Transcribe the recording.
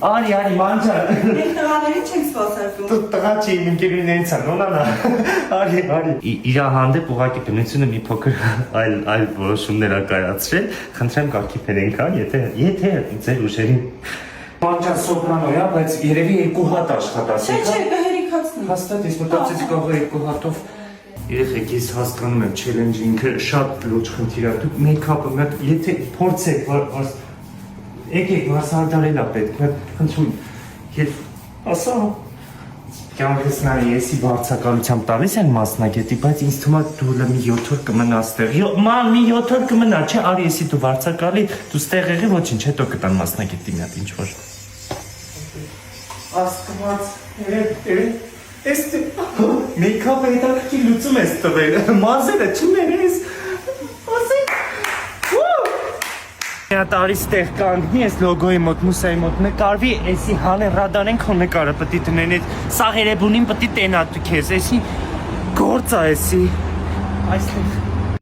Արի, մանջա։ Մենք տղաներին չենք սպասարկում։ Տղա չի, իմ ընկերուհիներից են, նոնանա։ Արի։ Իր հանդեպ ուղղակի բնությունը մի փոքր այլ որոշումներ ա կայացրել։ Խնդրեմ կարգի բերենք, եթե ձեր ուժերին մանջա սոպրանոյա, բայց երևի 2 հատ աշխատացի։ Չէ, կհերիքացնեմ։ Հաստատ ես մտածեցի կարող է 2 հատով։ Երեխեքիս հասկանում եմ չելենջինգը շատ լուրջ խնդիր է։ Դուք մեյքափը մեկ եթե փորձեք եկեք վարսարդարելա պետք է խնդրում եւ ասա կյանքս նայ էսի բարձակալությամբ տալիս են մասնագետի բայց ինձ թվում է դու լը մի 7 օր կմնաս տեղ ման մի 7 օր կմնա չէ արի էսի դու բարձակալի դու ստեղ եղի ոչինչ հետո կտան մասնագետի մի հատ ինչ որ աստված Էս մեյքափը հետաքրքիր լուծում ես տվել մազերը չներես Տարի ստեղ կանգնի ես լոգոյի մոտ, մուսայի մոտ նկարվի, էսի հանը ռադարեն քո նկարը պտի տնեն էդ սաղ երեբունին պտի տենա դու քեզ, էսի գործ է էսի, այստեղ